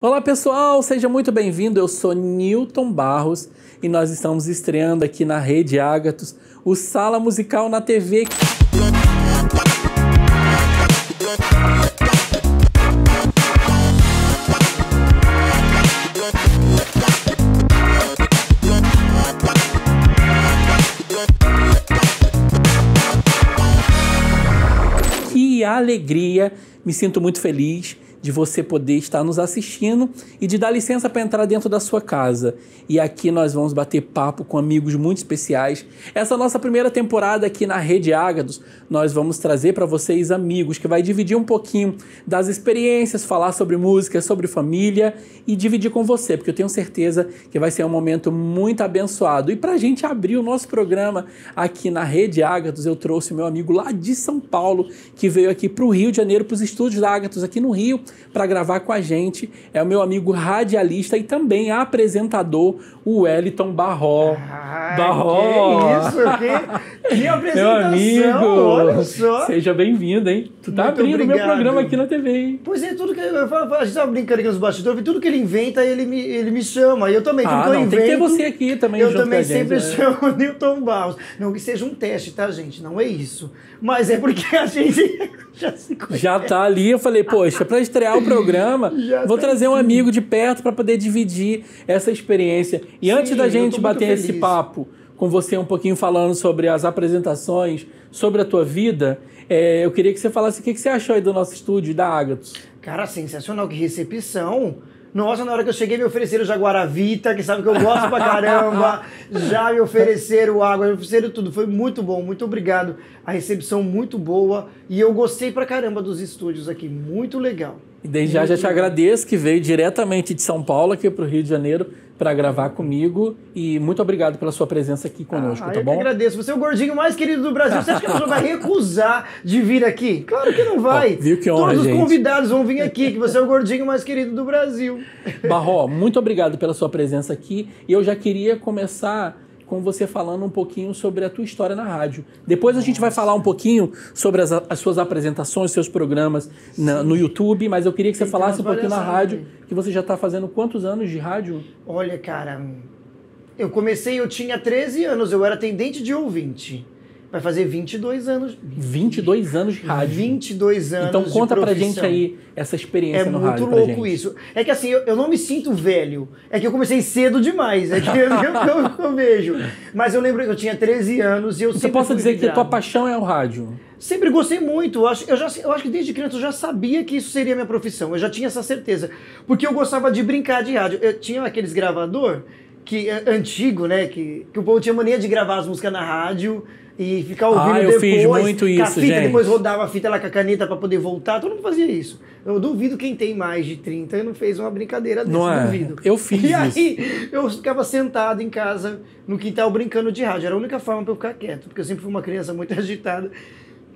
Olá pessoal, seja muito bem-vindo, eu sou Newton Barros e nós estamos estreando aqui na Rede Ágatos o Sala Musical na TV. Que alegria, me sinto muito feliz de você poder estar nos assistindo e de dar licença para entrar dentro da sua casa. E aqui nós vamos bater papo com amigos muito especiais. Essa nossa primeira temporada aqui na Rede Ágatos, nós vamos trazer para vocês amigos que vai dividir um pouquinho das experiências, falar sobre música, sobre família e dividir com você, porque eu tenho certeza que vai ser um momento muito abençoado. E para a gente abrir o nosso programa aqui na Rede Ágatos, eu trouxe o meu amigo lá de São Paulo, que veio aqui para o Rio de Janeiro, para os estúdios da Ágatos aqui no Rio, para gravar com a gente. É o meu amigo radialista e também apresentador, o Wellington Barró. Barró! Que apresentação! Meu amigo! Olha só! Seja bem-vindo, hein? Tu tá Muito abrindo o meu obrigado. programa aqui na TV, hein? Pois é, tudo que eu falo, a gente tava brincando aqui nos bastidores, tudo que ele inventa, ele me chama. E eu também, tudo que eu invento... tem que ter você aqui também eu junto também com a gente, sempre chamo o Newton Barros. Não que seja um teste, tá, gente? Não é isso. Mas é porque a gente já se conhece. Já tá ali, eu falei, poxa, para estrear o programa, vou trazer um amigo de perto para poder dividir essa experiência. E antes da gente bater esse papo com você um pouquinho falando sobre as apresentações, sobre a tua vida, eu queria que você falasse o que você achou aí do nosso estúdio, da Ágatos. Cara, sensacional, que recepção. Nossa, na hora que eu cheguei me ofereceram Jaguaravita, que sabe que eu gosto pra caramba. Já me ofereceram água, me ofereceram tudo. Foi muito bom, muito obrigado. A recepção muito boa. E eu gostei pra caramba dos estúdios aqui, muito legal. E desde já te agradeço que veio diretamente de São Paulo aqui pro Rio de Janeiro para gravar comigo. E muito obrigado pela sua presença aqui conosco, tá bom? Eu que agradeço. Você é o gordinho mais querido do Brasil. Você acha que a pessoa vai recusar de vir aqui? Claro que não vai. Viu que honra, Todos os gente. convidados vão vir aqui, que você é o gordinho mais querido do Brasil. Barró, muito obrigado pela sua presença aqui. E eu já queria começar com você falando um pouquinho sobre a tua história na rádio. Depois a gente vai falar um pouquinho sobre as suas apresentações, seus programas no YouTube, mas eu queria que você falasse um pouquinho na rádio, que você já está fazendo quantos anos de rádio? Olha, cara, eu tinha 13 anos, eu era atendente de ouvinte. Vai fazer 22 anos. 22 anos de rádio. 22 anos Então conta de pra profissão. gente aí essa experiência no rádio. É muito louco isso. É que assim, eu não me sinto velho. É que eu comecei cedo demais. É que eu vejo. Mas eu lembro que eu tinha 13 anos e eu sempre. Você posso fui dizer que vidrado. a tua paixão é o rádio? Sempre gostei muito. Eu acho que desde criança eu já sabia que isso seria minha profissão. Eu já tinha essa certeza. Porque eu gostava de brincar de rádio. Eu tinha aqueles gravador antigo, né? Que o povo tinha mania de gravar as músicas na rádio e ficar ouvindo eu depois. fiz muito isso, a fita, gente. depois rodava a fita lá com a caneta pra poder voltar. Todo mundo fazia isso. Eu duvido quem tem mais de 30 e não fez uma brincadeira dessa. Não é? Duvido. Eu fiz E aí, eu ficava sentado em casa, no quintal, brincando de rádio. Era a única forma pra eu ficar quieto, porque eu sempre fui uma criança muito agitada.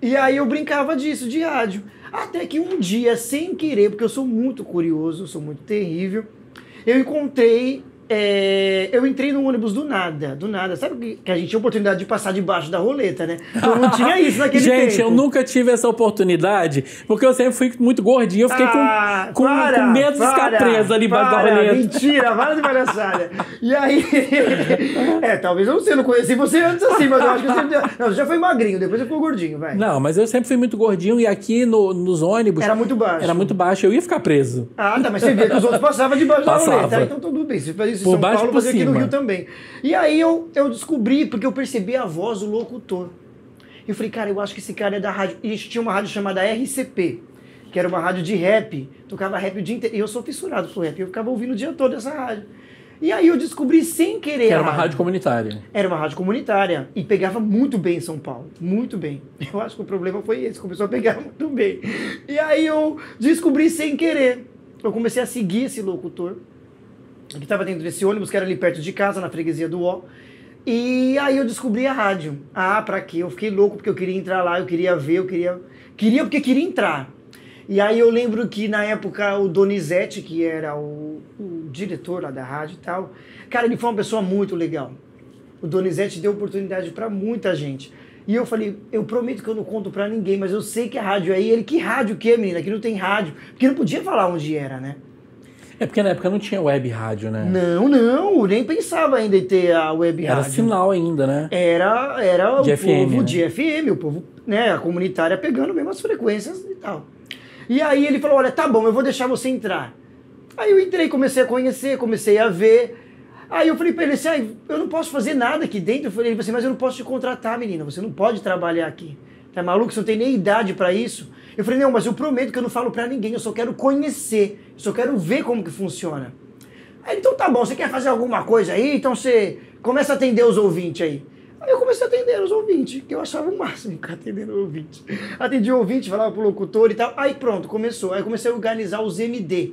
E aí eu brincava disso, de rádio. Até que um dia, sem querer, porque eu sou muito curioso, sou muito terrível, eu entrei no ônibus do nada. Sabe que a gente tinha a oportunidade de passar debaixo da roleta, né? Então não tinha isso naquele tempo. Gente, eu nunca tive essa oportunidade, porque eu sempre fui muito gordinho, eu fiquei com medo de ficar preso ali embaixo da roleta. Mentira, para de palhaçada. E aí, talvez eu não conheci você antes assim, mas eu acho que eu sempre... Não, você já foi magrinho, depois você ficou gordinho, vai. Não, mas eu sempre fui muito gordinho e aqui nos ônibus... Era muito baixo. Era muito baixo, eu ia ficar preso. Ah, tá, mas você via que os outros passavam debaixo da roleta. Então tudo bem, você faz isso em São Paulo, fazer aqui no Rio também. E aí eu descobri, porque eu percebi a voz do locutor. Eu falei, cara, eu acho que esse cara é da rádio. E tinha uma rádio chamada RCP, que era uma rádio de rap. Tocava rap o dia inteiro. E eu sou fissurado por rap. Eu ficava ouvindo o dia todo essa rádio. E aí eu descobri sem querer. Que era uma rádio comunitária. Era uma rádio comunitária. E pegava muito bem em São Paulo. Muito bem. Eu acho que o problema foi esse. Começou a pegar muito bem. E aí eu descobri sem querer. Eu comecei a seguir esse locutor, que estava dentro desse ônibus, que era ali perto de casa, na freguesia do Ó. E aí eu descobri a rádio. Ah, pra quê? Eu fiquei louco porque eu queria entrar lá, eu queria ver, eu queria porque queria entrar. E aí eu lembro que na época o Donizete, que era o diretor lá da rádio e tal, cara, ele foi uma pessoa muito legal. O Donizete deu oportunidade pra muita gente. E eu falei, eu prometo que eu não conto pra ninguém, mas eu sei que a rádio é aí. Ele, que rádio que é, menina? Que não tem rádio. Porque não podia falar onde era, né? É porque na época não tinha web rádio, né? Não, nem pensava ainda em ter a web rádio. Era sinal ainda, né? Era de o FM, povo né? de FM, o povo, né, a comunitária pegando mesmo as frequências e tal. E aí ele falou, olha, tá bom, eu vou deixar você entrar. Aí eu entrei, comecei a conhecer, comecei a ver. Aí eu falei pra ele assim, ah, eu não posso fazer nada aqui dentro. Eu falei assim, mas eu não posso te contratar, menina, você não pode trabalhar aqui. Tá maluco? Você não tem nem idade pra isso. Eu falei, não, mas eu prometo que eu não falo pra ninguém, eu só quero conhecer, eu só quero ver como que funciona. Aí ele, então tá bom, você quer fazer alguma coisa aí? Então você começa a atender os ouvintes aí. Aí eu comecei a atender os ouvintes, que eu achava o máximo ficar atendendo o ouvinte. Atendi o ouvinte, falava pro locutor e tal. Aí pronto, começou. Aí eu comecei a organizar os MD.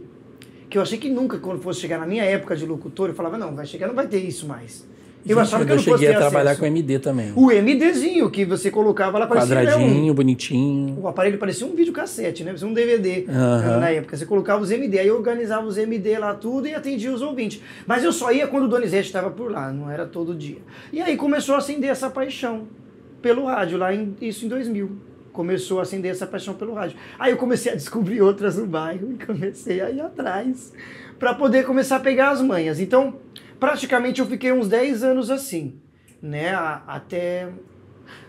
Que eu achei que nunca, quando fosse chegar na minha época de locutor, eu falava, não, vai chegar, não vai ter isso mais. Eu achava que eu não fosse ter cheguei a trabalhar acesso. com MD também. O MDzinho que você colocava lá, parecia Quadradinho, bonitinho. o aparelho parecia um videocassete, né? Parecia um DVD na época. Você colocava os MD, aí eu organizava os MD lá tudo e atendia os ouvintes. Mas eu só ia quando o Donizete estava por lá, não era todo dia. E aí começou a acender essa paixão pelo rádio, isso em 2000. Começou a acender essa paixão pelo rádio. Aí eu comecei a descobrir outras no bairro e comecei a ir atrás para poder começar a pegar as manhas. Então, praticamente eu fiquei uns 10 anos assim, né? Até...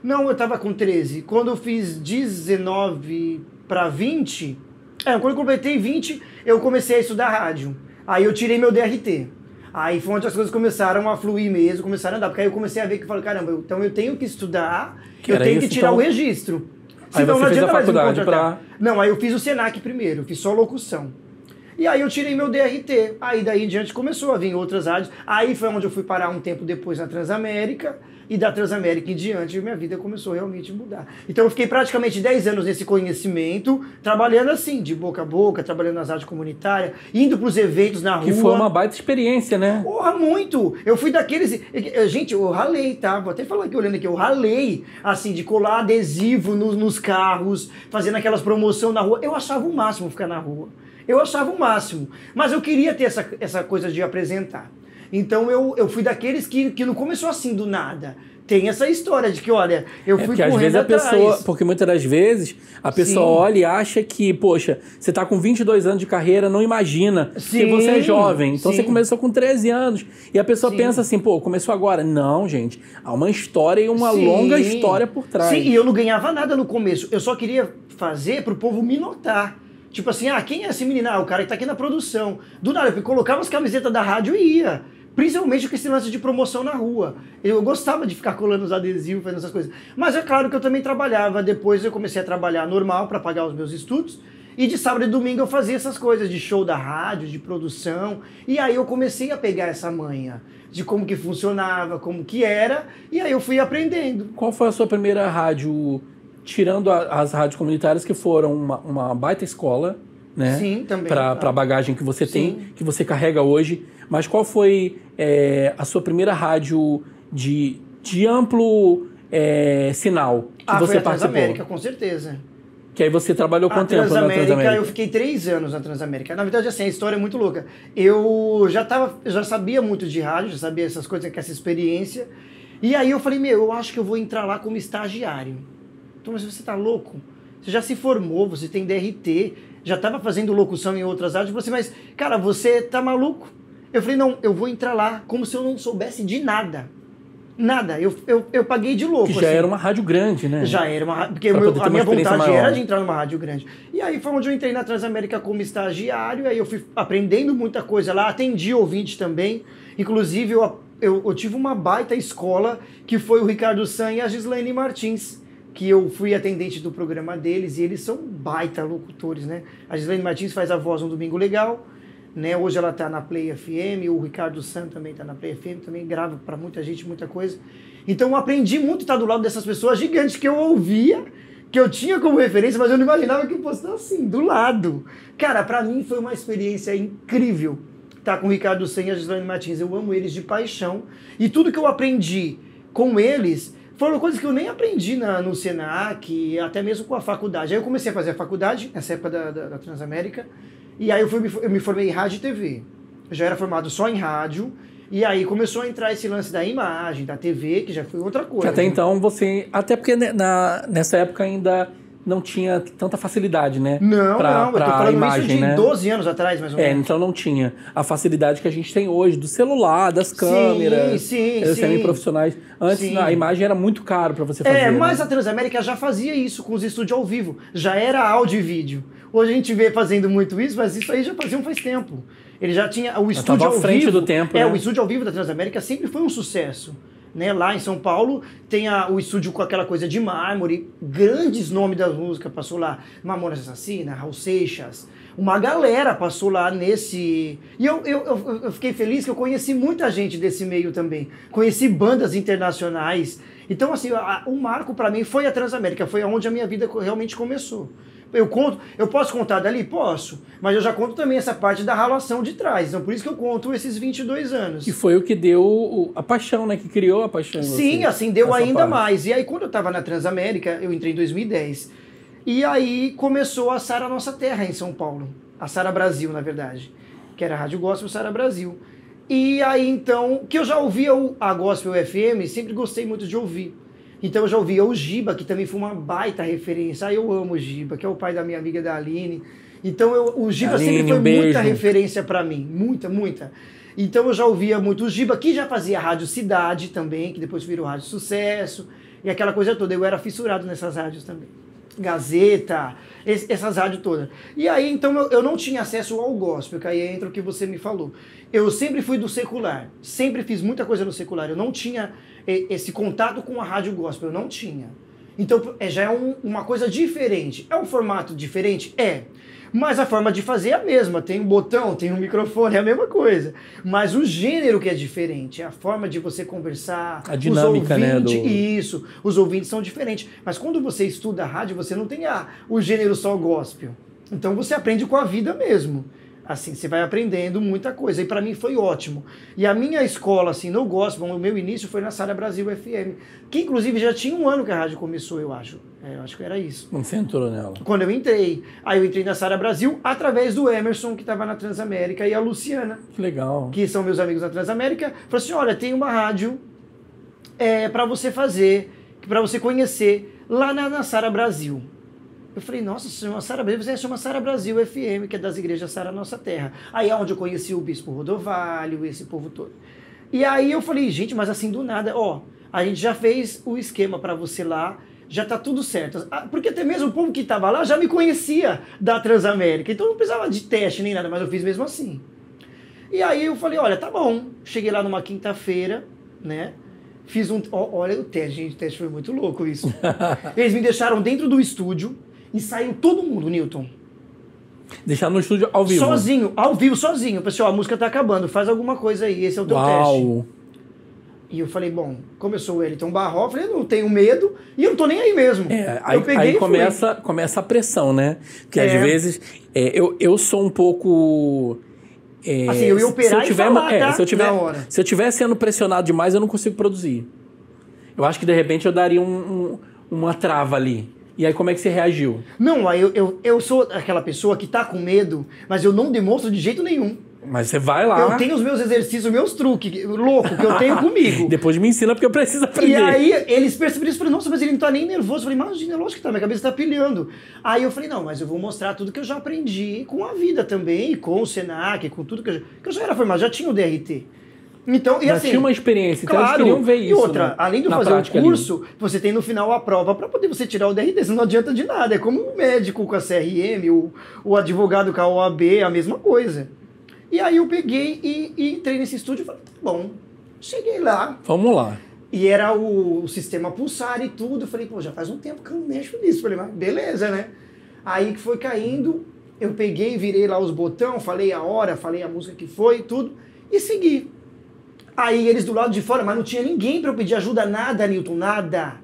Não, eu tava com 13. Quando eu fiz 19 para 20... quando eu completei 20, eu comecei a estudar rádio. Aí eu tirei meu DRT. Aí foi onde as coisas começaram a fluir mesmo, começaram a andar. Porque aí eu comecei a ver que eu falei, caramba, então eu tenho que estudar, eu tenho que tirar o registro. Aí Senão você não fez adianta a mais me faculdade contratar. Não, aí eu fiz o Senac primeiro, eu fiz só locução. E aí eu tirei meu DRT. Aí daí em diante começou a vir outras rádios. Aí foi onde eu fui parar um tempo depois na Transamérica. E da Transamérica em diante minha vida começou realmente a mudar. Então eu fiquei praticamente 10 anos nesse conhecimento, trabalhando assim, de boca a boca, trabalhando nas rádios comunitárias, indo pros eventos na rua. Que foi uma baita experiência, né? Porra, muito! Eu fui daqueles... Gente, eu ralei, tá? Vou até falar aqui, olhando aqui, eu ralei, assim, de colar adesivo nos carros, fazendo aquelas promoções na rua. Eu achava o máximo ficar na rua. Eu achava o máximo. Mas eu queria ter essa coisa de apresentar. Então eu fui daqueles que não começou assim do nada. Tem essa história de que, olha, eu fui porque às vezes porque muitas das vezes a pessoa olha e acha que, poxa, você tá com 22 anos de carreira, não imagina que você é jovem. Então você começou com 13 anos. E a pessoa pensa assim, pô, começou agora. Não, gente. Há uma história e uma longa história por trás. Sim, e eu não ganhava nada no começo. Eu só queria fazer pro povo me notar. Tipo assim, quem é esse menino? O cara que tá aqui na produção. Do nada, eu colocava as camisetas da rádio e ia. Principalmente com esse lance de promoção na rua. Eu gostava de ficar colando os adesivos, fazendo essas coisas. Mas é claro que eu também trabalhava. Depois eu comecei a trabalhar normal para pagar os meus estudos. E de sábado e domingo eu fazia essas coisas de show da rádio, de produção. E aí eu comecei a pegar essa manha de como que funcionava, como que era. E aí eu fui aprendendo. Qual foi a sua primeira rádio, tirando as rádios comunitárias, que foram uma baita escola, né? Sim, também. Para a bagagem que você tem, que você carrega hoje. Mas qual foi a sua primeira rádio de amplo sinal que você foi a participou? Transamérica, com certeza. Que aí você trabalhou quanto tempo na Transamérica? Eu fiquei 3 anos na Transamérica. Na verdade, assim, a história é muito louca. Eu já sabia muito de rádio, já sabia essas coisas, essa experiência. E aí eu falei, eu acho que eu vou entrar lá como estagiário. Então, mas você tá louco? Você já se formou, você tem DRT, já estava fazendo locução em outras rádios. Eu falei assim, mas, cara, você tá maluco? Eu falei, não, eu vou entrar lá como se eu não soubesse de nada. Nada. Eu paguei de louco. Que já era uma rádio grande, né? Já era uma rádio. Porque a minha vontade era de entrar numa rádio grande. E aí foi onde eu entrei na Transamérica como estagiário. Aí eu fui aprendendo muita coisa lá. Atendi ouvinte também. Inclusive, eu tive uma baita escola que foi o Ricardo San e a Gislaine Martins. Que eu fui atendente do programa deles. E eles são baita locutores, né? A Gislaine Martins faz a voz no Domingo Legal. Né? Hoje ela está na Play FM, o Ricardo San também está na Play FM, também grava para muita gente, muita coisa. Então eu aprendi muito a estar do lado dessas pessoas gigantes que eu ouvia, que eu tinha como referência, mas eu não imaginava que eu fosse estar assim, do lado. Cara, para mim foi uma experiência incrível estar com o Ricardo San e a Gislaine Martins. Eu amo eles de paixão. E tudo que eu aprendi com eles foram coisas que eu nem aprendi no Senac, até mesmo com a faculdade. Aí eu comecei a fazer a faculdade, nessa época da Transamérica. E aí eu me formei em rádio e TV. Eu já era formado só em rádio. E aí começou a entrar esse lance da imagem, da TV, que já foi outra coisa. Até então você... Até porque nessa época ainda não tinha tanta facilidade, né? Não, eu tô falando imagem, isso de né? 12 anos atrás, mais ou menos. Pra Eu tô falando imagem, isso de né? 12 anos atrás, mais ou menos. Então não tinha a facilidade que a gente tem hoje do celular, das câmeras, sim. semi-profissionais. Antes Sim. a imagem era muito caro para você fazer. Mas né? a Transamérica já fazia isso com os estúdios ao vivo. Já era áudio e vídeo. Hoje a gente vê fazendo muito isso, mas isso aí já faziam faz tempo. Ele já tinha o estúdio ao frente vivo. do tempo, né? O estúdio ao vivo da Transamérica sempre foi um sucesso. Né? Lá em São Paulo tem o estúdio com aquela coisa de mármore, grandes nomes da música passou lá, Mamonas Assassinas, Raul Seixas, uma galera passou lá nesse... E eu fiquei feliz que eu conheci muita gente desse meio também, conheci bandas internacionais, então assim, o marco pra mim foi a Transamérica, foi onde a minha vida realmente começou. Eu posso contar dali? Posso, mas eu já conto também essa parte da relação de trás, então por isso que eu conto esses 22 anos. E foi o que deu a paixão, né? Que criou a paixão. Sim, assim, deu ainda mais. E aí quando eu tava na Transamérica, eu entrei em 2010, e aí começou a Sara Nossa Terra em São Paulo, a Sara Brasil, na verdade, que era a Rádio Gospel Sara Brasil. E aí então, que eu já ouvia a Gospel FM, sempre gostei muito de ouvir. Então eu já ouvia o Giba, que também foi uma baita referência. Eu amo o Giba, que é o pai da minha amiga da Aline. Então o Giba sempre foi muita referência para mim. Muita. Então eu já ouvia muito o Giba, que já fazia Rádio Cidade também, que depois virou Rádio Sucesso. E aquela coisa toda. Eu era fissurado nessas rádios também. Gazeta, essas rádios todas. E aí então eu não tinha acesso ao gospel, que aí entra o que você me falou. Eu sempre fui do secular. Sempre fiz muita coisa no secular. Eu não tinha esse contato com a rádio gospel, eu não tinha. Então já é uma coisa diferente. É um formato diferente? É. Mas a forma de fazer é a mesma. Tem um botão, tem um microfone, é a mesma coisa. Mas o gênero que é diferente, é a forma de você conversar. A dinâmica, os ouvintes, né? Isso, os ouvintes são diferentes. Mas quando você estuda rádio, você não tem o gênero só gospel. Então você aprende com a vida mesmo. Assim, você vai aprendendo muita coisa. E para mim foi ótimo. E a minha escola, assim, no gospel, o meu início foi na Sara Brasil FM. Que inclusive já tinha um ano que a rádio começou, eu acho. Eu acho que era isso. Quando você entrou nela? Quando eu entrei. Aí eu entrei na Sara Brasil através do Emerson, que estava na Transamérica, e a Luciana. Que legal. Que são meus amigos na Transamérica. Falou assim, olha, tem uma rádio para você fazer, para você conhecer, lá na Sara Brasil. Eu falei, nossa, chama Sara Brasil, você chama Sara Brasil FM, que é das igrejas Sara Nossa Terra. Aí é onde eu conheci o Bispo Rodovalho, esse povo todo. E aí eu falei, gente, mas assim do nada, a gente já fez o esquema para você lá, já tá tudo certo. Porque até mesmo o povo que tava lá já me conhecia da Transamérica, então não precisava de teste nem nada, mas eu fiz mesmo assim. E aí eu falei, olha, tá bom. Cheguei lá numa quinta-feira, né? Fiz olha o teste, gente, o teste foi muito louco isso. Eles me deixaram dentro do estúdio, e saiu todo mundo, Newton. Deixar no estúdio ao vivo? Sozinho, ao vivo, sozinho. Pessoal, a música tá acabando, faz alguma coisa aí, esse é o teu teste. E eu falei, bom, como eu sou o Wellington Barró, eu falei, eu não tenho medo e eu não tô nem aí mesmo. Aí começa a pressão, né? Porque às vezes eu sou um pouco... assim, eu ia operar e falar, se eu estiver sendo pressionado demais, eu não consigo produzir. Eu acho que de repente eu daria uma trava ali. E aí como é que você reagiu? Não, aí eu sou aquela pessoa que tá com medo, mas eu não demonstro de jeito nenhum. Mas você vai lá. Eu tenho os meus exercícios, meus truques loucos que eu tenho comigo. Depois me ensina porque eu preciso aprender. E aí eles perceberam isso, eu falei, nossa, mas ele não tá nem nervoso. Eu falei, imagina, lógico que tá, minha cabeça tá pilhando. Aí eu falei, não, mas eu vou mostrar tudo que eu já aprendi com a vida também, com o Senac, com tudo que eu já era formado, já tinha o DRT. Então, e já assim, tinha uma experiência, então claro, eles queriam ver isso. E outra, né? além de fazer o curso, ali, você tem no final a prova para poder você tirar o DRT, isso não adianta de nada. É como o médico com a CRM, o advogado com a OAB, a mesma coisa. E aí eu peguei e entrei nesse estúdio e falei, tá bom, cheguei lá. Vamos lá. E era o sistema pulsar e tudo. Eu falei, pô, já faz um tempo que eu não mexo nisso. Falei, mas beleza, né? Aí que foi caindo, eu peguei, virei lá os botões, falei a hora, falei a música que foi e tudo, e segui. Aí eles do lado de fora, mas não tinha ninguém pra eu pedir ajuda, nada, Newton, nada.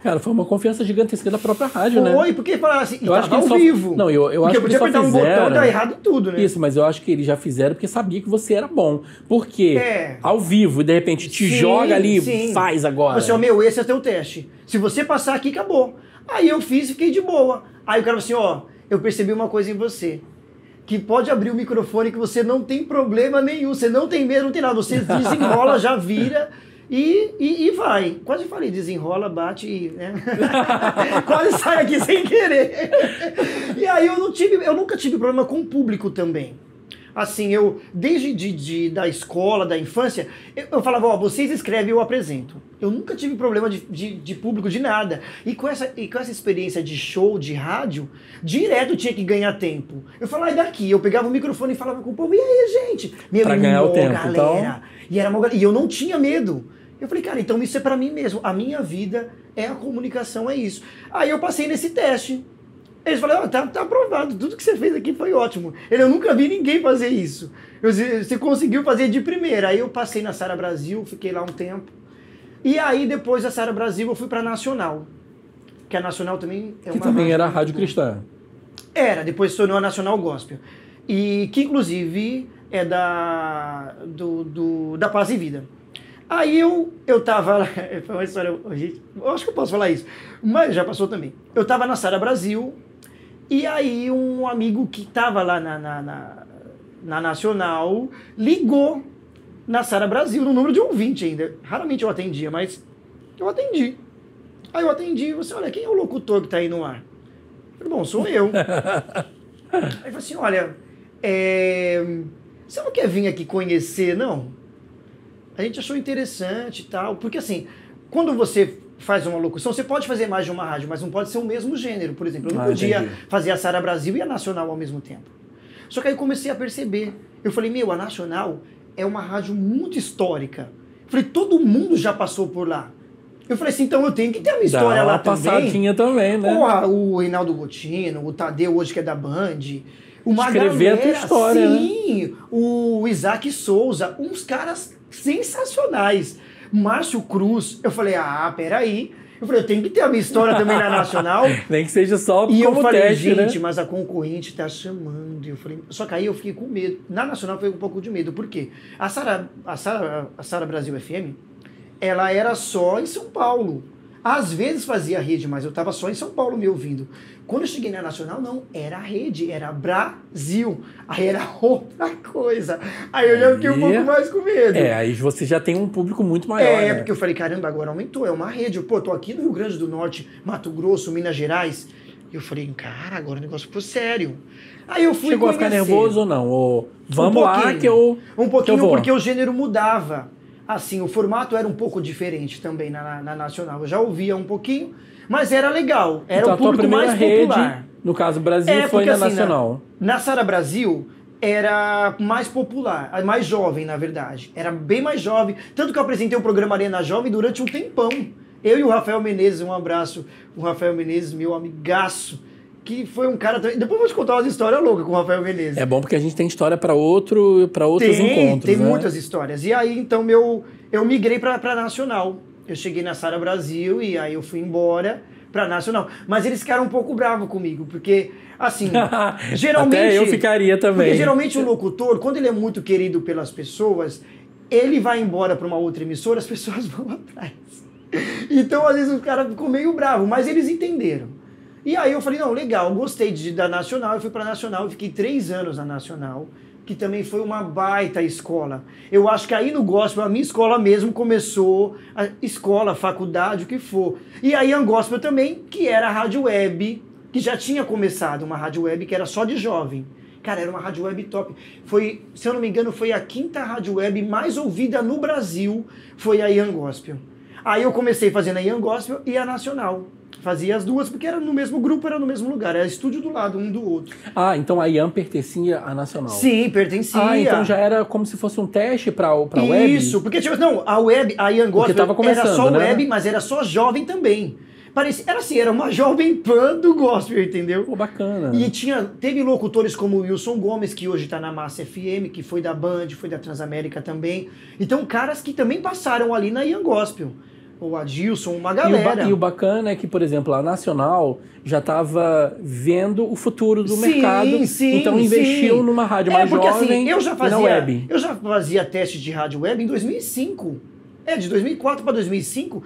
Cara, foi uma confiança gigantesca da própria rádio, né? Foi, porque falaram assim, eu acho que ao vivo. Não, eu acho que podia apertar um botão e dar errado tudo, né? Isso, mas eu acho que eles já fizeram porque sabia que você era bom. Porque ao vivo, e de repente te joga ali, faz agora. Você, esse é teu teste. Se você passar aqui, acabou. Aí eu fiz e fiquei de boa. Aí o cara falou assim, eu percebi uma coisa em você. Que pode abrir o microfone que você não tem problema nenhum, você não tem medo, não tem nada, você desenrola, já vira, E vai. Quase falei, desenrola, bate e... Né? Quase sai aqui sem querer. E aí eu nunca tive problema com o público também. Assim, desde da escola, da infância, eu falava, ó, vocês escrevem, eu apresento. Eu nunca tive problema de público, de nada. E com essa experiência de show, de rádio, direto tinha que ganhar tempo. Eu falava, e daqui? Eu pegava o microfone e falava com o povo, e aí, gente? Pra ganhar o tempo, galera. então... E eu não tinha medo. Eu falei, cara, então isso é pra mim mesmo. A minha vida é a comunicação, é isso. Aí eu passei nesse teste. Eles falaram, tá aprovado, tudo que você fez aqui foi ótimo. Eu nunca vi ninguém fazer isso. Você conseguiu fazer de primeira. Aí eu passei na Sara Brasil, fiquei lá um tempo. E aí depois da Sara Brasil eu fui pra Nacional. Que a Nacional também é uma... Que também era a Rádio Cristã. Era, depois se tornou a Nacional Gospel. E que inclusive é da Paz e Vida. Aí eu tava lá, foi uma história, gente, eu acho que eu posso falar isso, mas já passou também. Eu tava na Sara Brasil, e aí um amigo que tava lá na Nacional ligou na Sara Brasil, no número de ouvinte ainda. Raramente eu atendia, mas eu atendi. Aí eu atendi e você, olha, quem é o locutor que tá aí no ar? Eu falei, bom, sou eu. Aí eu falei assim, olha, você não quer vir aqui conhecer, não? A gente achou interessante e tal, porque assim, quando você faz uma locução, você pode fazer mais de uma rádio, mas não pode ser o mesmo gênero, por exemplo. Eu não podia fazer a Sara Brasil e a Nacional ao mesmo tempo. Só que aí eu comecei a perceber. Eu falei, a Nacional é uma rádio muito histórica. Eu falei, todo mundo já passou por lá. Eu falei assim, então eu tenho que ter uma história lá também. Passadinha também, né? O Reinaldo Gotino, o Tadeu hoje que é da Band... Uma escrever galera, a tua história, sim, né? O Isaac Souza, uns caras sensacionais. Márcio Cruz, eu falei, peraí. Eu falei, eu tenho que ter a minha história também na Nacional. Nem que seja só e como eu falei, teste, gente, né? mas a concorrente tá chamando. Eu falei, só que aí eu fiquei com medo. Na Nacional foi um pouco de medo, por quê? A Sara Brasil FM, ela era só em São Paulo. Às vezes fazia rede, mas eu tava só em São Paulo me ouvindo. Quando eu cheguei na Nacional, não, era rede, era Brasil. Aí era outra coisa. Aí eu já fiquei um pouco mais com medo. Aí você já tem um público muito maior, né? Porque eu falei, caramba, agora aumentou, é uma rede. Pô, tô aqui no Rio Grande do Norte, Mato Grosso, Minas Gerais. E eu falei, cara, agora o negócio ficou sério. Aí eu fui Chegou a ficar nervoso ou não? Ou, vamos lá que eu Um pouquinho, que eu vou. Porque o gênero mudava. Assim, o formato era um pouco diferente também na Nacional. Eu já ouvia um pouquinho, mas era legal. Era então, o público mais popular. Rede, no caso Brasil, foi porque, na assim, Nacional. Na Sara Brasil era mais popular, mais jovem, na verdade. Era bem mais jovem. Tanto que eu apresentei o programa Arena Jovem durante um tempão. Eu e o Rafael Menezes, um abraço. O Rafael Menezes, meu amigaço. Que foi um cara... Depois eu vou te contar umas histórias loucas com o Rafael Menezes. É bom porque a gente tem história para outros encontros. Tem né? muitas histórias. E aí, então, eu migrei para Nacional. Eu cheguei na Sara Brasil e aí eu fui embora para Nacional. Mas eles ficaram um pouco bravos comigo, porque, assim, geralmente... Até eu ficaria também. Porque geralmente o locutor, quando ele é muito querido pelas pessoas, ele vai embora para uma outra emissora, as pessoas vão atrás. Então, às vezes, o cara ficou meio bravo, mas eles entenderam. E aí eu falei, não, legal, gostei da Nacional, eu fui pra Nacional, fiquei 3 anos na Nacional, que também foi uma baita escola. Eu acho que aí no gospel, a minha escola mesmo começou, a escola, faculdade, o que for. E aí a Gospel também, que era a rádio web, que já tinha começado, uma rádio web que era só de jovem. Cara, era uma rádio web top. Foi, se eu não me engano, foi a 5ª rádio web mais ouvida no Brasil, foi a Ian Gospel. Aí eu comecei fazendo a Ian Gospel e a Nacional. Fazia as duas, porque era no mesmo grupo, era no mesmo lugar. Era estúdio do lado, um do outro. Então a IAM pertencia à Nacional. Sim, pertencia. Então já era como se fosse um teste pra web? Isso, porque tipo, não, a web, a Ian Gospel era só web, mas era só jovem também. Era assim, era uma jovem pan do gospel, entendeu? Pô, bacana. E teve locutores como o Wilson Gomes, que hoje tá na Massa FM, que foi da Band, foi da Transamérica também. Então, caras que também passaram ali na Ian Gospel. O Adilson, uma galera. E o bacana é que, por exemplo, a Nacional já estava vendo o futuro do mercado, então investiu numa rádio mais porque, jovem assim, na web. Eu já fazia teste de rádio web em 2005. De 2004 para 2005,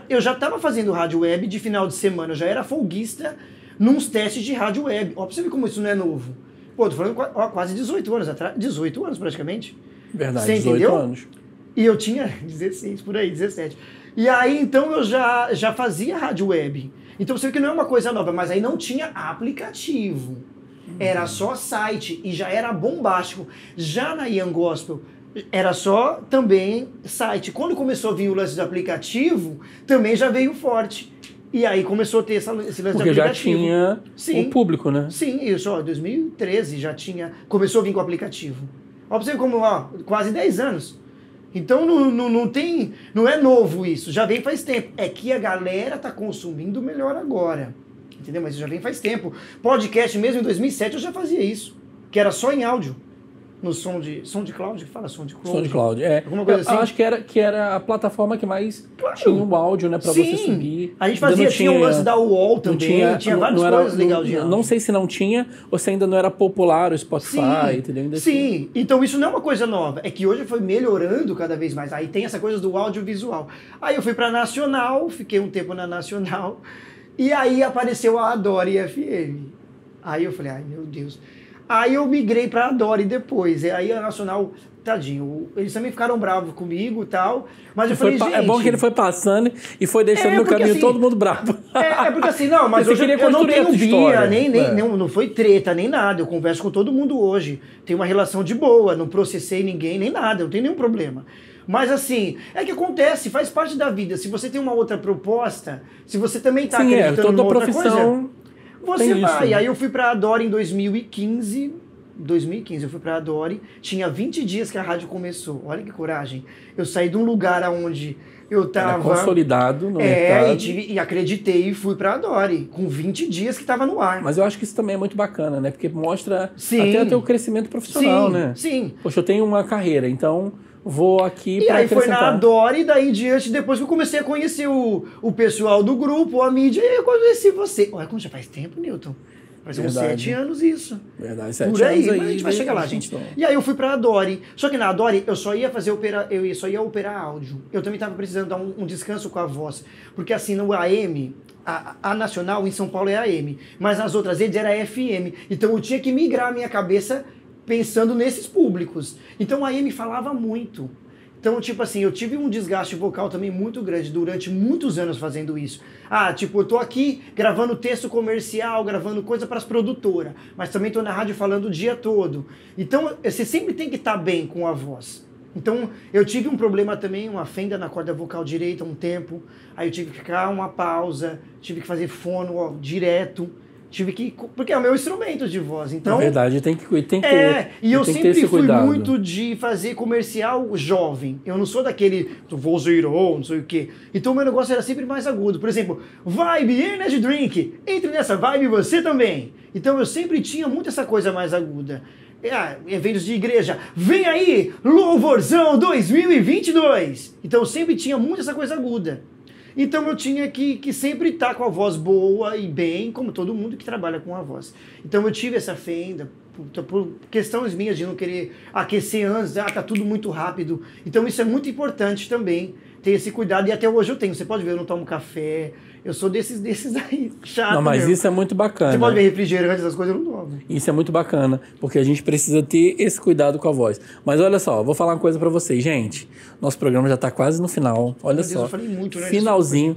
eu já estava fazendo rádio web de final de semana, eu já era folguista nos testes de rádio web. Ó, pra você ver como isso não é novo. Pô, tô falando quase 18 anos atrás, 18 anos praticamente. Verdade, você 18 entendeu? anos. E eu tinha 16, por aí, 17. E aí, então, eu já fazia rádio web. Então, você vê que não é uma coisa nova, mas aí não tinha aplicativo. Era só site e já era bombástico. Já na Young Gospel, era só também site. Quando começou a vir o lance do aplicativo, também já veio forte. E aí começou a ter esse lance de aplicativo. Porque já tinha o público, né? Sim, isso, ó, 2013 já tinha, começou a vir com o aplicativo. Ó, pra você ver como, ó, quase 10 anos. Então não é novo isso, já vem faz tempo. É que a galera tá consumindo melhor agora, entendeu? Mas isso já vem faz tempo. Podcast mesmo em 2007 eu já fazia isso, que era só em áudio. No SoundCloud, que fala SoundCloud? SoundCloud, é. Alguma coisa assim? Eu acho que era a plataforma que mais tinha o áudio, né, pra você subir. A gente fazia, tinha o lance da UOL também, tinha várias coisas legais de áudio. Não sei se não tinha, ou se ainda não era popular o Spotify, entendeu? Ainda sim, então isso não é uma coisa nova, é que hoje foi melhorando cada vez mais. Aí tem essa coisa do audiovisual. Aí eu fui pra Nacional, fiquei um tempo na Nacional, e aí apareceu a Adore FM. Aí eu falei, ai meu Deus... Aí eu migrei pra Adore depois. Aí a Nacional, tadinho, eles também ficaram bravos comigo e tal. Mas eu falei, gente... É bom que ele foi passando e foi deixando no caminho assim, todo mundo bravo. É porque assim, não, mas hoje eu não tenho bia, não foi treta, nem nada. Eu converso com todo mundo hoje. Tenho uma relação de boa, não processei ninguém, nem nada, não tem nenhum problema. Mas assim, é que acontece, faz parte da vida. Se você tem uma outra proposta, se você também tá acreditando numa outra coisa... Você vai. Isso. Aí eu fui pra Adore em 2015. 2015 eu fui pra Adore. Tinha 20 dias que a rádio começou. Olha que coragem. Eu saí de um lugar onde eu tava... Era consolidado no mercado. E acreditei e fui pra Adore. Com 20 dias que tava no ar. Mas eu acho que isso também é muito bacana, né? Porque mostra até o teu crescimento profissional, né? Sim. Poxa, eu tenho uma carreira, então... Vou aqui para acrescentar. E aí foi na Adore, e daí em diante, depois que eu comecei a conhecer o pessoal do grupo, a mídia, e eu conheci você. Olha como já faz tempo, Newton. Faz uns 7 anos isso. Verdade, 7 anos aí. Mas a gente vai chegar lá, gente. E aí eu fui pra Adore. Só que na Adore eu só ia operar áudio. Eu também tava precisando dar um descanso com a voz. Porque assim, no AM, a Nacional em São Paulo é AM, mas nas outras redes era FM. Então eu tinha que migrar a minha cabeça pensando nesses públicos. Então a AM falava muito. Então, tipo assim, eu tive um desgaste vocal também muito grande durante muitos anos fazendo isso. Tipo, eu tô aqui gravando texto comercial, gravando coisa para as produtoras, mas também tô na rádio falando o dia todo. Então, você sempre tem que estar bem com a voz. Então, eu tive um problema também, uma fenda na corda vocal direita um tempo, aí eu tive que ficar uma pausa, tive que fazer fono direto. Porque é o meu instrumento de voz, então... Na verdade, tem que e eu sempre fui muito de fazer comercial jovem. Eu não sou daquele vozeirão, não sei o quê. Então o meu negócio era sempre mais agudo. Por exemplo, Vibe Energy Drink, entre nessa vibe você também. Então eu sempre tinha muito essa coisa mais aguda. Eventos de igreja, vem aí, Louvorzão 2022. Então eu sempre tinha muito essa coisa aguda. Então eu tinha que sempre estar com a voz boa e bem, como todo mundo que trabalha com a voz. Então eu tive essa fenda, por questões minhas de não querer aquecer antes, tá tudo muito rápido. Então isso é muito importante também, ter esse cuidado, e até hoje eu tenho. Você pode ver, eu não tomo café, eu sou desses aí, chato. Não, mas mesmo. Isso é muito bacana. Você pode ver refrigerante, essas coisas eu não tomo. Isso é muito bacana, porque a gente precisa ter esse cuidado com a voz. Mas olha só, vou falar uma coisa pra vocês, gente. Nosso programa já tá quase no final, olha só. Eu falei muito, né? Finalzinho.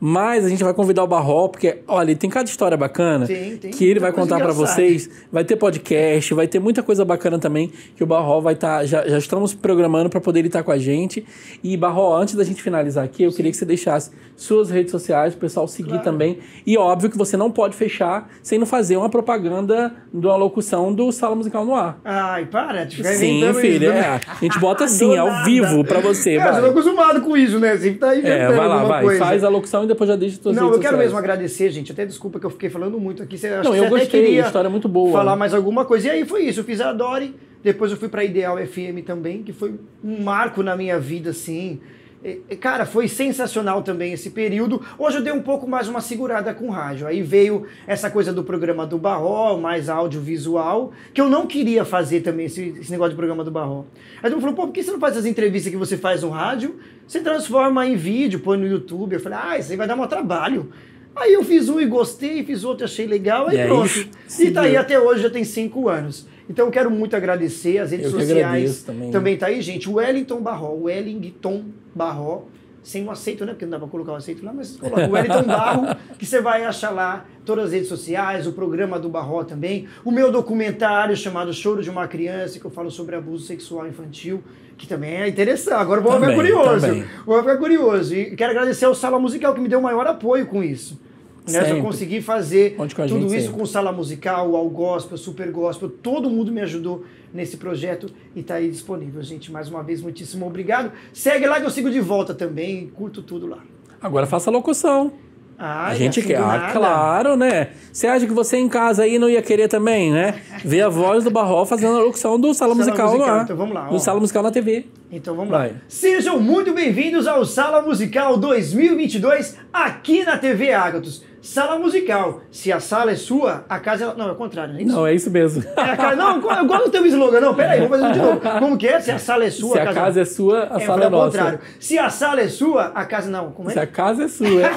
Mas a gente vai convidar o Barró, porque, olha, ele tem cada história bacana que ele vai contar pra vocês. Vai ter podcast, vai ter muita coisa bacana também, que o Barró vai estar... Já estamos programando pra poder ele estar com a gente. E, Barró, antes da gente finalizar aqui, eu queria que você deixasse suas redes sociais, o pessoal seguir também. E óbvio que você não pode fechar sem não fazer uma propaganda de uma locução do Sala Musical no Ar. Ai, para. Sim, filho. A gente bota assim, ao vivo pra você. Você tá acostumado com isso, né? Você tá inventando vai lá, vai. Coisa. Faz a locução e depois já deixa suas redes sociais. Não, eu quero mesmo agradecer, gente. Até desculpa que eu fiquei falando muito aqui. Não, eu gostei. A história é muito boa. Falar mais alguma coisa. E aí foi isso. Eu fiz a Adore. Depois eu fui pra Ideal FM também, que foi um marco na minha vida, assim. Cara, foi sensacional também esse período. Hoje eu dei um pouco mais uma segurada com rádio. Aí veio essa coisa do programa do Barró, mais audiovisual, que eu não queria fazer também, esse negócio de programa do Barró. Aí todo mundo falou, por que você não faz as entrevistas que você faz no rádio? Você transforma em vídeo, põe no YouTube. Eu falei, isso aí vai dar um trabalho. Aí eu fiz um e gostei, fiz outro e achei legal, aí pronto. E tá aí até hoje, já tem 5 anos. Então eu quero muito agradecer, as redes sociais também tá aí, gente. O Wellington Barró, sem um aceito, né? Porque não dá pra colocar o aceito lá, mas coloca o Wellington Barro, que você vai achar lá todas as redes sociais, o programa do Barró também, o meu documentário chamado Choro de uma Criança, que eu falo sobre abuso sexual infantil, que também é interessante. Agora eu vou ficar curioso. Vou ficar curioso. E quero agradecer ao Sala Musical, que me deu o maior apoio com isso. Né? Eu consegui fazer tudo isso com Sala Musical, ao Gospel, Super Gospel, todo mundo me ajudou nesse projeto e está aí disponível, gente. Mais uma vez, muitíssimo obrigado. Segue lá que eu sigo de volta também, curto tudo lá. Agora faça a locução. A gente quer. Claro, né? Você acha que você em casa aí não ia querer também, né? Ver a voz do Barró fazendo a locução do Sala Musical lá. Então vamos lá. Do Sala Musical na TV. Então vamos lá. Sejam muito bem-vindos ao Sala Musical 2022 aqui na TV Ágatos. Sala Musical. Se a sala é sua, a casa é... Não, é o contrário, não é isso? Não, é isso mesmo. Não, eu gosto do teu slogan. Não, peraí, vamos fazer de novo. Como que é? Se a sala é sua, a casa é sua, a sala é nossa. Contrário. Se a sala é sua, a casa não. Como é? Se a casa é sua.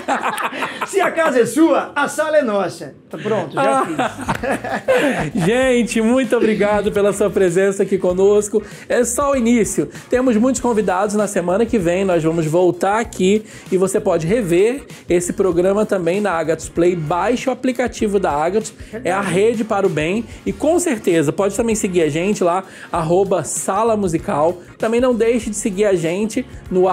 Se a casa é sua, a sala é nossa. Tá pronto, já fiz. Gente, muito obrigado pela sua presença aqui conosco. É só o início. Temos muitos convidados na semana que vem. Nós vamos voltar aqui e você pode rever esse programa também na Ágatos Play. Baixe o aplicativo da Ágatos. É a rede para o bem. E com certeza, pode também seguir a gente lá, @Sala Musical. Também não deixe de seguir a gente no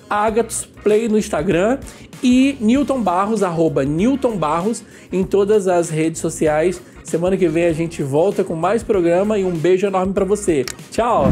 @Ágatos Play no Instagram. E Newton Barros, @Newton Barros, em todas as redes sociais. Semana que vem a gente volta com mais programa e um beijo enorme para você. Tchau!